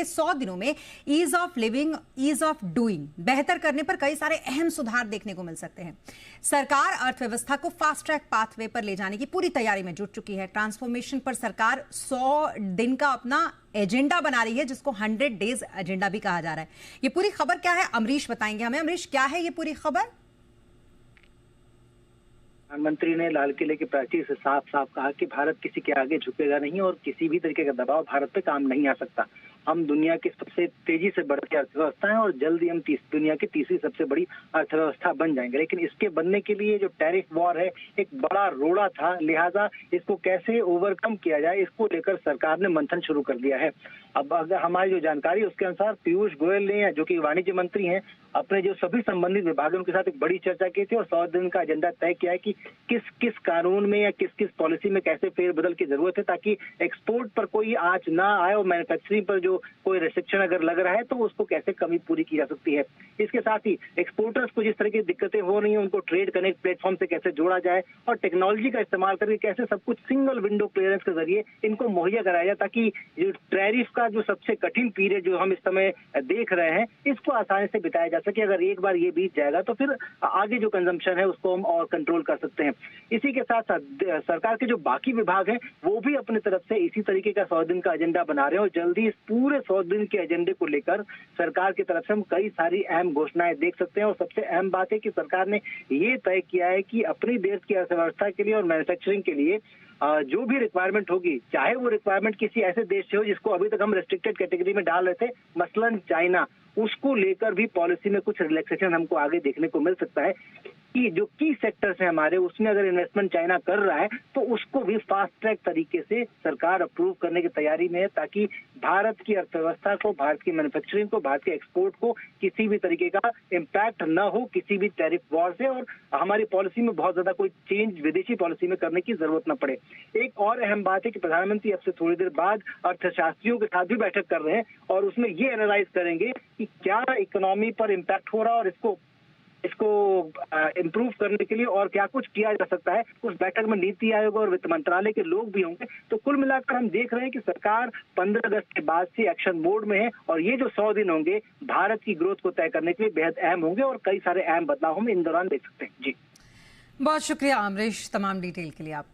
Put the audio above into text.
अगले 100 दिनों में ease of living, ease of doing बेहतर करने पर कई सारे अहम सुधार देखने को मिल सकते हैं। सरकार अर्थव्यवस्था को फास्ट ट्रैक पाथवे पर ले जाने की पूरी तैयारी में जुट चुकी है। ट्रांसफॉर्मेशन पर सरकार 100 दिन का अपना एजेंडा बना रही है, जिसको 100 डेज एजेंडा भी कहा जा रहा है। ये पूरी खबर क्या है, अमरीश बताएंगे हमें। अमरीश, क्या है ये पूरी खबर? प्रधानमंत्री ने लाल किले की प्राचीर से साफ साफ कहा कि भारत किसी के आगे झुकेगा नहीं और किसी भी तरीके का दबाव भारत पे काम नहीं आ सकता। हम दुनिया की सबसे तेजी से बढ़ती अर्थव्यवस्था है और जल्द ही हम दुनिया की तीसरी सबसे बड़ी अर्थव्यवस्था बन जाएंगे। लेकिन इसके बनने के लिए जो टैरिफ वॉर है एक बड़ा रोड़ा था, लिहाजा इसको कैसे ओवरकम किया जाए इसको लेकर सरकार ने मंथन शुरू कर दिया है। अब अगर हमारी जो जानकारी है उसके अनुसार पीयूष गोयल ने, जो कि वाणिज्य मंत्री हैं, अपने जो सभी संबंधित विभागों उनके साथ एक बड़ी चर्चा की थी और 100 दिन का एजेंडा तय किया है कि किस किस कानून में या किस किस पॉलिसी में कैसे फेरबदल की जरूरत है ताकि एक्सपोर्ट पर कोई आंच ना आए और मैन्युफैक्चरिंग पर जो कोई रिस्ट्रिक्शन अगर लग रहा है तो उसको कैसे कमी पूरी की जा सकती है। इसके साथ ही एक्सपोर्टर्स को जिस तरह की दिक्कतें हो रही हैं उनको ट्रेड कनेक्ट प्लेटफॉर्म से कैसे जोड़ा जाए और टेक्नोलॉजी का इस्तेमाल करके कैसे सब कुछ सिंगल विंडो क्लियरेंस के जरिए इनको मुहैया कराया जाए ताकि जो टैरिफ का जो सबसे कठिन पीरियड जो हम इस समय देख रहे हैं इसको आसानी से बिताया जा सके। अगर एक बार ये बीत जाएगा तो फिर आगे जो कंजम्पशन है उसको हम और कंट्रोल कर सकते हैं। इसी के साथ साथ सरकार के जो बाकी विभाग हैं वो भी अपनी तरफ से इसी तरीके का 100 दिन का एजेंडा बना रहे हैं और जल्दी इस पूरे 100 दिन के एजेंडे को लेकर सरकार की तरफ से हम कई सारी अहम घोषणाएं देख सकते हैं। और सबसे अहम बात है कि सरकार ने ये तय किया है कि अपनी देश की अर्थव्यवस्था के लिए और मैन्युफैक्चरिंग के लिए जो भी रिक्वायरमेंट होगी, चाहे वो रिक्वायरमेंट किसी ऐसे देश से हो जिसको अभी तक हम रेस्ट्रिक्टेड कैटेगरी में डाल रहे थे, मसलन चाइना, उसको लेकर भी पॉलिसी में कुछ रिलैक्सेशन हमको आगे देखने को मिल सकता है कि जो की सेक्टर्स हैं हमारे उसमें अगर इन्वेस्टमेंट चाइना कर रहा है तो उसको भी फास्ट ट्रैक तरीके से सरकार अप्रूव करने की तैयारी में है ताकि भारत की अर्थव्यवस्था को, भारत की मैन्युफैक्चरिंग को, भारत के एक्सपोर्ट को किसी भी तरीके का इम्पैक्ट न हो किसी भी टैरिफ वॉर से और हमारी पॉलिसी में बहुत ज्यादा कोई चेंज विदेशी पॉलिसी में करने की जरूरत न पड़े। एक और अहम बात है कि प्रधानमंत्री अब से थोड़ी देर बाद अर्थशास्त्रियों के साथ भी बैठक कर रहे हैं और उसमें ये एनालाइज करेंगे कि क्या इकोनॉमी पर इम्पैक्ट हो रहा है और इसको इम्प्रूव करने के लिए और क्या कुछ किया जा सकता है। उस बैठक में नीति आयोग और वित्त मंत्रालय के लोग भी होंगे। तो कुल मिलाकर हम देख रहे हैं कि सरकार 15 अगस्त के बाद से एक्शन मोड में है और ये जो 100 दिन होंगे भारत की ग्रोथ को तय करने के लिए बेहद अहम होंगे और कई सारे अहम बदलाव हम इन दौरान देख सकते हैं। जी, बहुत शुक्रिया अमरीश, तमाम डिटेल के लिए आपका।